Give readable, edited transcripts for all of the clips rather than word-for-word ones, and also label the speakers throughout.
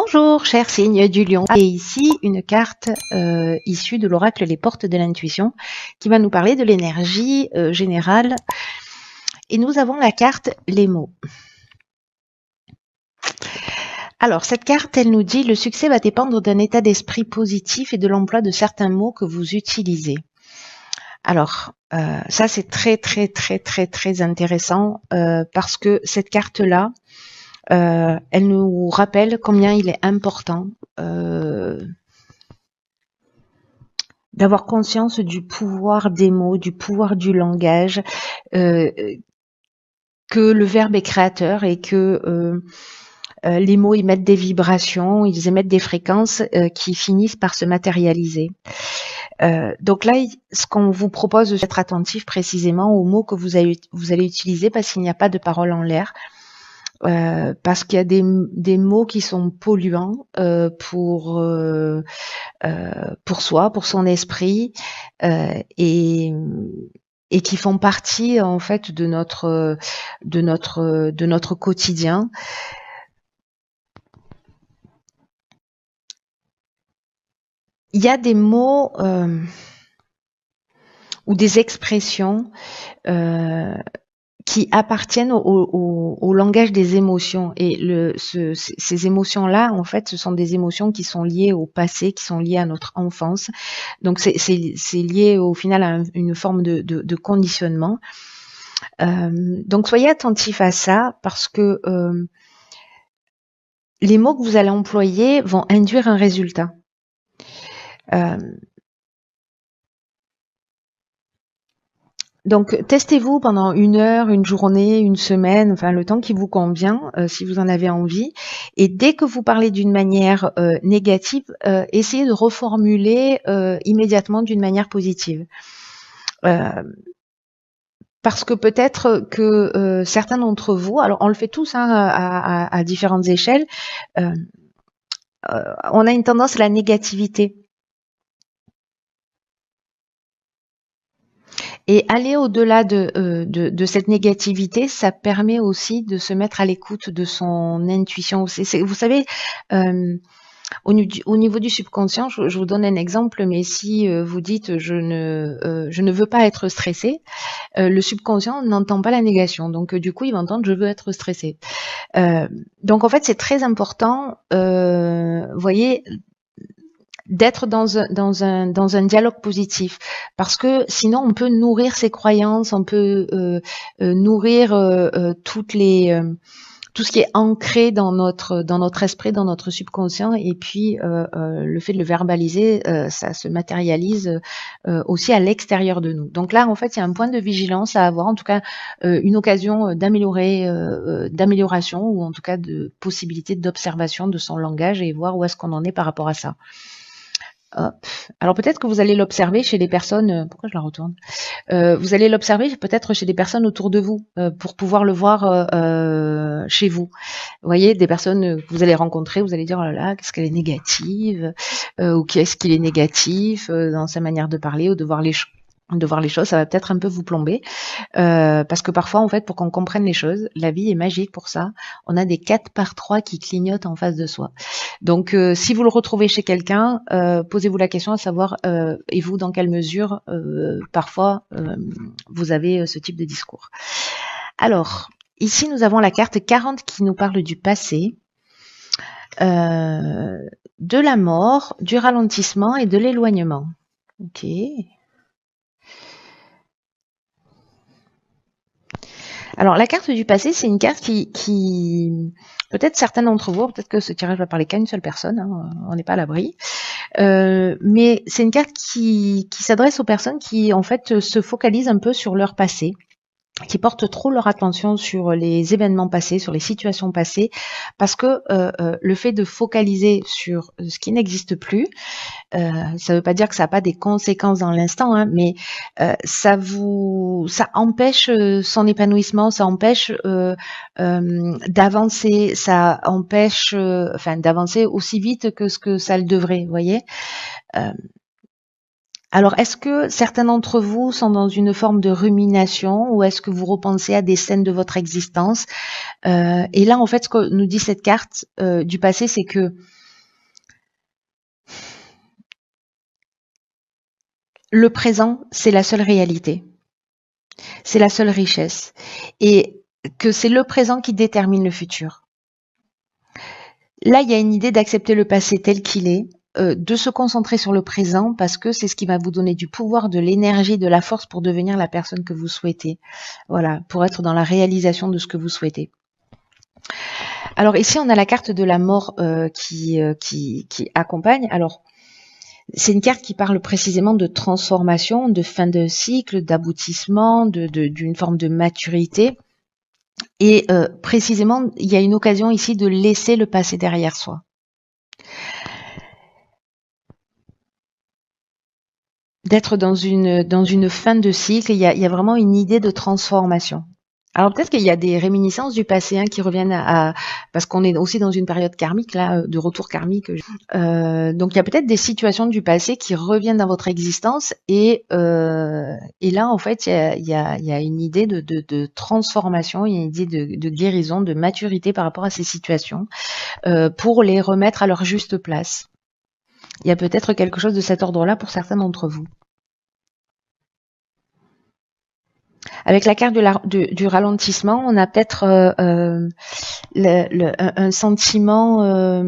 Speaker 1: Bonjour, cher signe du lion. Et ici, une carte issue de l'oracle Les Portes de l'Intuition qui va nous parler de l'énergie générale. Et nous avons la carte Les mots. Alors, cette carte, elle nous dit « Le succès va dépendre d'un état d'esprit positif et de l'emploi de certains mots que vous utilisez. » Alors, ça, c'est très intéressant parce que cette carte-là, elle nous rappelle combien il est important d'avoir conscience du pouvoir des mots, du pouvoir du langage, que le verbe est créateur et que les mots émettent des vibrations, ils émettent des fréquences qui finissent par se matérialiser. Donc là, ce qu'on vous propose, c'est d'être attentif précisément aux mots que vous allez utiliser parce qu'il n'y a pas de parole en l'air. Parce qu'il y a des mots qui sont polluants pour soi, pour son esprit, et qui font partie en fait de notre quotidien. Il y a des mots ou des expressions qui appartiennent au langage des émotions. Et ces émotions-là, en fait, ce sont des émotions qui sont liées au passé, qui sont liées à notre enfance. Donc, c'est lié au final à une forme de conditionnement. Donc, soyez attentifs à ça parce que les mots que vous allez employer vont induire un résultat. Donc, testez-vous pendant 1 heure, une journée, une semaine, enfin le temps qui vous convient, si vous en avez envie. Et dès que vous parlez d'une manière négative, essayez de reformuler immédiatement d'une manière positive. Parce que peut-être que certains d'entre vous, alors on le fait tous hein, à différentes échelles, on a une tendance à la négativité. Et aller au-delà de cette négativité, ça permet aussi de se mettre à l'écoute de son intuition. Vous savez, au niveau du subconscient, je vous donne un exemple, mais si vous dites je ne veux pas être stressé, le subconscient n'entend pas la négation. Donc du coup, il va entendre je veux être stressé. Donc en fait, c'est très important, voyez, d'être dans un dialogue positif, parce que sinon on peut nourrir ses croyances, on peut nourrir tout ce qui est ancré dans notre esprit, dans notre subconscient, et puis le fait de le verbaliser, ça se matérialise aussi à l'extérieur de nous. Donc là, en fait, il y a un point de vigilance à avoir, en tout cas une occasion d'amélioration, ou en tout cas de possibilité d'observation de son langage et voir où est-ce qu'on en est par rapport à ça. Hop. Alors peut-être que vous allez l'observer chez des personnes. Pourquoi je la retourne? Vous allez l'observer peut-être chez des personnes autour de vous pour pouvoir le voir chez vous. Vous voyez, des personnes que vous allez rencontrer, vous allez dire oh là là, qu'est-ce qu'elle est négative, ou qu'est-ce qu'il est négatif dans sa manière de parler ou de voir les choses, ça va peut-être un peu vous plomber, parce que parfois, en fait, pour qu'on comprenne les choses, la vie est magique pour ça. On a des 4x3 qui clignotent en face de soi. Donc, si vous le retrouvez chez quelqu'un, posez-vous la question à savoir, et vous, dans quelle mesure, parfois, vous avez ce type de discours. Alors, ici, nous avons la carte 40 qui nous parle du passé, de la mort, du ralentissement et de l'éloignement. Ok. Alors, la carte du passé, c'est une carte qui peut-être certains d'entre vous, peut-être que ce tirage va parler qu'à une seule personne, hein, on n'est pas à l'abri, mais c'est une carte qui s'adresse aux personnes qui, en fait, se focalisent un peu sur leur passé, qui portent trop leur attention sur les événements passés, sur les situations passées, parce que le fait de focaliser sur ce qui n'existe plus, ça ne veut pas dire que ça n'a pas des conséquences dans l'instant, hein, mais ça empêche son épanouissement, ça empêche d'avancer, ça empêche d'avancer aussi vite que ce que ça le devrait, vous voyez. Alors, est-ce que certains d'entre vous sont dans une forme de rumination ou est-ce que vous repensez à des scènes de votre existence? Et là, en fait, ce que nous dit cette carte du passé, c'est que le présent, c'est la seule réalité, c'est la seule richesse, et que c'est le présent qui détermine le futur. Là, il y a une idée d'accepter le passé tel qu'il est, de se concentrer sur le présent parce que c'est ce qui va vous donner du pouvoir, de l'énergie, de la force pour devenir la personne que vous souhaitez. Voilà, pour être dans la réalisation de ce que vous souhaitez. Alors ici, on a la carte de la mort qui accompagne. Alors, c'est une carte qui parle précisément de transformation, de fin de cycle, d'aboutissement, d'une forme de maturité. Et précisément, il y a une occasion ici de laisser le passé derrière soi. D'être dans une fin de cycle, il y a vraiment une idée de transformation. Alors peut-être qu'il y a des réminiscences du passé qui reviennent parce qu'on est aussi dans une période karmique là, de retour karmique. Donc il y a peut-être des situations du passé qui reviennent dans votre existence et là en fait il y a une idée de transformation, il y a une idée de guérison, de maturité par rapport à ces situations pour les remettre à leur juste place. Il y a peut-être quelque chose de cet ordre-là pour certains d'entre vous. Avec la carte du ralentissement, on a peut-être un sentiment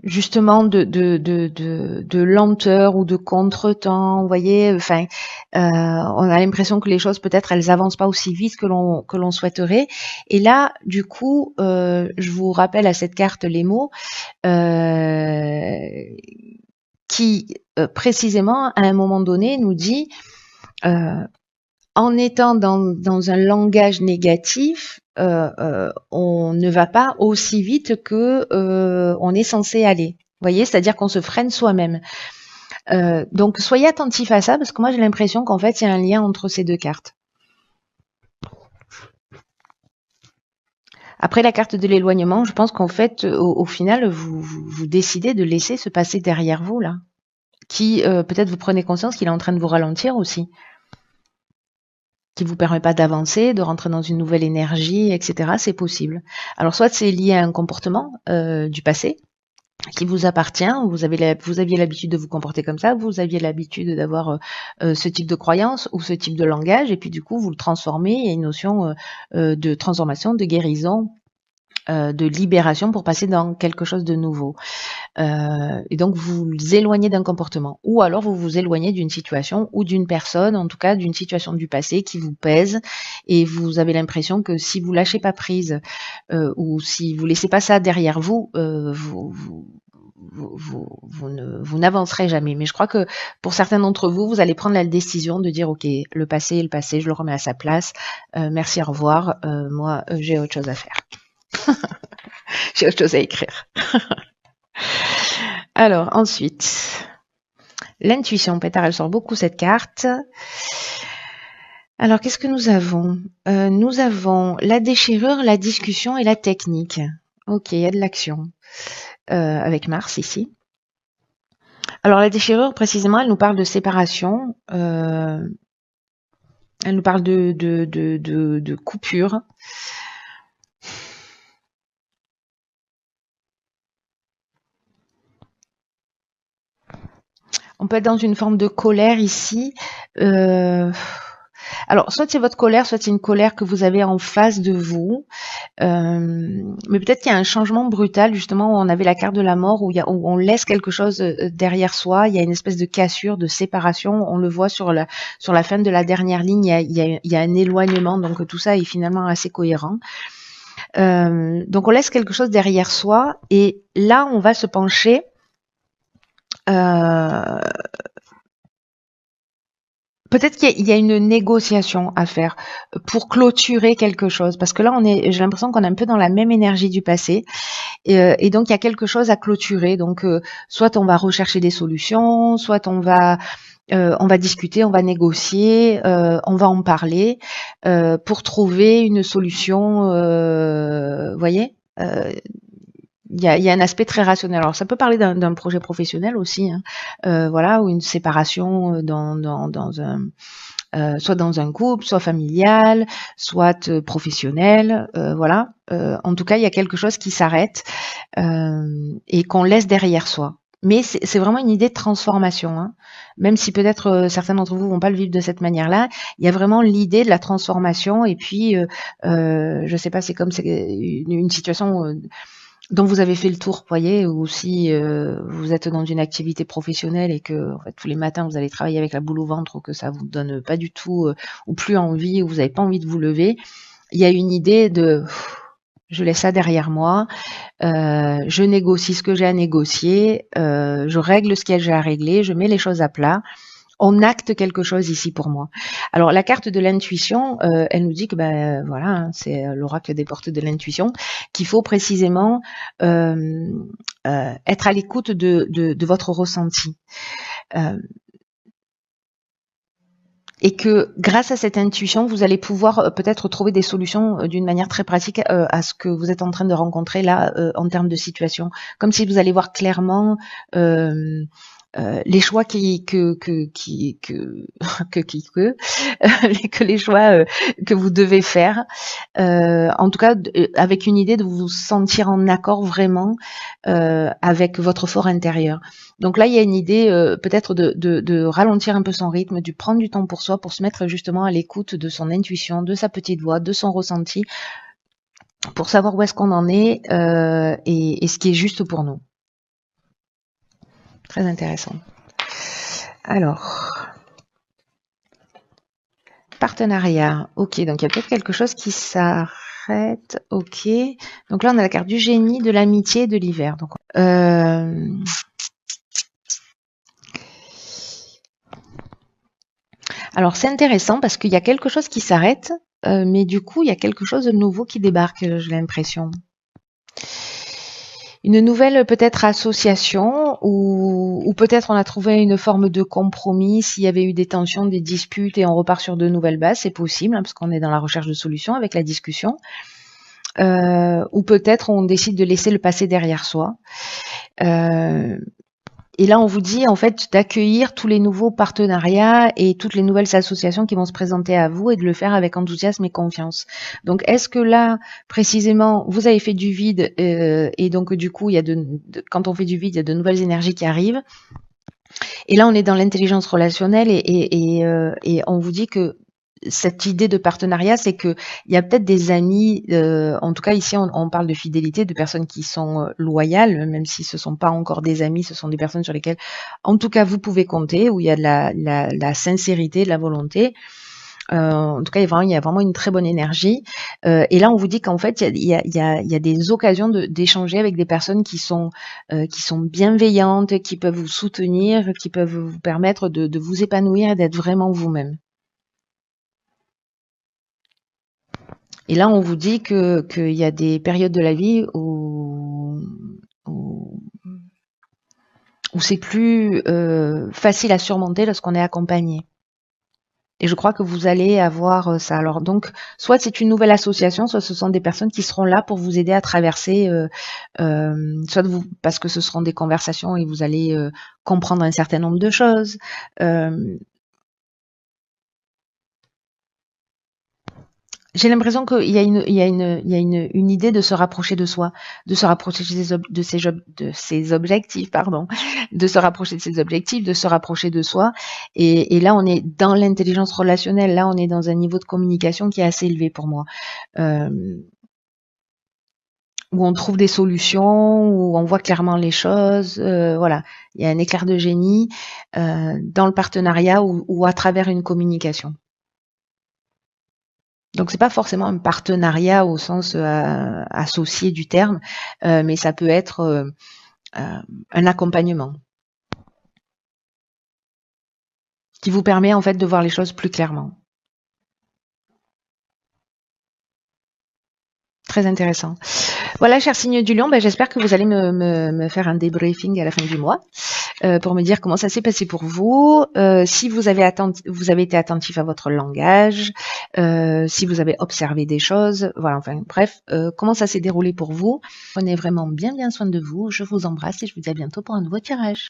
Speaker 1: justement de lenteur ou de contretemps. Vous voyez, enfin, on a l'impression que les choses peut-être elles avancent pas aussi vite que l'on souhaiterait. Et là, du coup, je vous rappelle à cette carte les mots qui précisément à un moment donné nous dit en étant dans un langage négatif, on ne va pas aussi vite que on est censé aller. Vous voyez, c'est-à-dire qu'on se freine soi-même. Donc soyez attentifs à ça parce que moi j'ai l'impression qu'en fait il y a un lien entre ces deux cartes. Après la carte de l'éloignement, je pense qu'en fait au final vous décidez de laisser ce passé derrière vous là, qui peut-être vous prenez conscience qu'il est en train de vous ralentir aussi, qui vous permet pas d'avancer, de rentrer dans une nouvelle énergie, etc. C'est possible. Alors soit c'est lié à un comportement du passé qui vous appartient, vous aviez l'habitude de vous comporter comme ça, vous aviez l'habitude d'avoir ce type de croyance ou ce type de langage, et puis du coup vous le transformez, il y a une notion de transformation, de guérison, de libération pour passer dans quelque chose de nouveau. Et donc vous vous éloignez d'un comportement, ou alors vous vous éloignez d'une situation ou d'une personne, en tout cas d'une situation du passé qui vous pèse, et vous avez l'impression que si vous lâchez pas prise ou si vous laissez pas ça derrière vous, vous n'avancerez jamais. Mais je crois que pour certains d'entre vous, vous allez prendre la décision de dire ok, le passé est le passé, je le remets à sa place, merci, au revoir, moi j'ai autre chose à faire. J'ai autre chose à écrire. Alors, ensuite, l'intuition. Pétard, elle sort beaucoup cette carte. Alors, qu'est-ce que nous avons nous avons la déchirure, la discussion et la technique. Ok, il y a de l'action. Avec Mars ici. Alors, la déchirure, précisément, elle nous parle de séparation. Elle nous parle de coupure. On peut être dans une forme de colère ici. Alors, soit c'est votre colère, soit c'est une colère que vous avez en face de vous. Mais peut-être qu'il y a un changement brutal, justement, où on avait la carte de la mort, où on laisse quelque chose derrière soi. Il y a une espèce de cassure, de séparation. On le voit sur la fin de la dernière ligne, il y a un éloignement. Donc, tout ça est finalement assez cohérent. Donc, on laisse quelque chose derrière soi. Et là, on va se pencher peut-être qu'il y a une négociation à faire pour clôturer quelque chose, parce que là j'ai l'impression qu'on est un peu dans la même énergie du passé, et donc il y a quelque chose à clôturer. Donc soit on va rechercher des solutions, soit on va discuter, on va négocier, on va en parler pour trouver une solution. Voyez. il y a un aspect très rationnel. Alors ça peut parler d'un projet professionnel aussi, hein, voilà, ou une séparation dans un soit dans un couple, soit familial, soit professionnel, voilà. En tout cas, il y a quelque chose qui s'arrête et qu'on laisse derrière soi. Mais c'est vraiment une idée de transformation, hein. Même si peut-être certains d'entre vous vont pas le vivre de cette manière-là, il y a vraiment l'idée de la transformation. Et puis, je sais pas, c'est comme c'est une situation dont vous avez fait le tour, voyez, ou si vous êtes dans une activité professionnelle et que en fait, tous les matins vous allez travailler avec la boule au ventre ou que ça vous donne pas du tout ou plus envie ou vous n'avez pas envie de vous lever, il y a une idée de je laisse ça derrière moi, je négocie ce que j'ai à négocier, je règle ce qu'il y a à régler, je mets les choses à plat. On acte quelque chose ici pour moi. Alors la carte de l'intuition, elle nous dit que voilà, hein, c'est l'oracle des portes de l'intuition, qu'il faut précisément être à l'écoute de votre ressenti. Et que grâce à cette intuition, vous allez pouvoir peut-être trouver des solutions d'une manière très pratique à ce que vous êtes en train de rencontrer là en termes de situation. Comme si vous allez voir clairement les choix que les choix que vous devez faire. En tout cas, avec une idée de vous sentir en accord vraiment avec votre fort intérieur. Donc là, il y a une idée peut-être de ralentir un peu son rythme, de prendre du temps pour soi, pour se mettre justement à l'écoute de son intuition, de sa petite voix, de son ressenti, pour savoir où est-ce qu'on en est et ce qui est juste pour nous. Très intéressant. Alors, partenariat. Ok, donc il y a peut-être quelque chose qui s'arrête. Ok. Donc là, on a la carte du génie, de l'amitié et de l'hiver. Donc, alors, c'est intéressant parce qu'il y a quelque chose qui s'arrête, mais du coup, il y a quelque chose de nouveau qui débarque, j'ai l'impression. Une nouvelle peut-être association ou peut-être on a trouvé une forme de compromis s'il y avait eu des tensions, des disputes et on repart sur de nouvelles bases, c'est possible hein, parce qu'on est dans la recherche de solutions avec la discussion. Ou peut-être on décide de laisser le passé derrière soi. Et là, on vous dit en fait d'accueillir tous les nouveaux partenariats et toutes les nouvelles associations qui vont se présenter à vous et de le faire avec enthousiasme et confiance. Donc, est-ce que là, précisément, vous avez fait du vide et donc du coup, il y a quand on fait du vide, il y a de nouvelles énergies qui arrivent. Et là, on est dans l'intelligence relationnelle et on vous dit que cette idée de partenariat, c'est que il y a peut-être des amis, en tout cas ici on parle de fidélité, de personnes qui sont loyales, même si ce sont pas encore des amis, ce sont des personnes sur lesquelles, en tout cas, vous pouvez compter, où il y a de la sincérité, de la volonté. En tout cas, il y a vraiment une très bonne énergie. Et là, on vous dit qu'en fait, il y a des occasions d'échanger avec des personnes qui sont bienveillantes, qui peuvent vous soutenir, qui peuvent vous permettre de vous épanouir et d'être vraiment vous-même. Et là, on vous dit qu'il y a des périodes de la vie où c'est plus facile à surmonter lorsqu'on est accompagné. Et je crois que vous allez avoir ça. Alors donc, soit c'est une nouvelle association, soit ce sont des personnes qui seront là pour vous aider à traverser, soit parce que ce seront des conversations et vous allez comprendre un certain nombre de choses. J'ai l'impression qu'il y a une idée de se rapprocher de soi, de se rapprocher de ses objectifs, pardon, de se rapprocher de ses objectifs, de se rapprocher de soi. Et là, on est dans l'intelligence relationnelle. Là, on est dans un niveau de communication qui est assez élevé pour moi. Où on trouve des solutions, où on voit clairement les choses. Voilà, il y a un éclair de génie dans le partenariat ou à travers une communication. Donc c'est pas forcément un partenariat au sens associé du terme, mais ça peut être un accompagnement qui vous permet en fait de voir les choses plus clairement. Très intéressant. Voilà, cher signe du lion, j'espère que vous allez me faire un débriefing à la fin du mois. pour me dire comment ça s'est passé pour vous, si vous avez été attentif à votre langage, si vous avez observé des choses, voilà, enfin bref, comment ça s'est déroulé pour vous. Prenez vraiment bien soin de vous. Je vous embrasse et je vous dis à bientôt pour un nouveau tirage.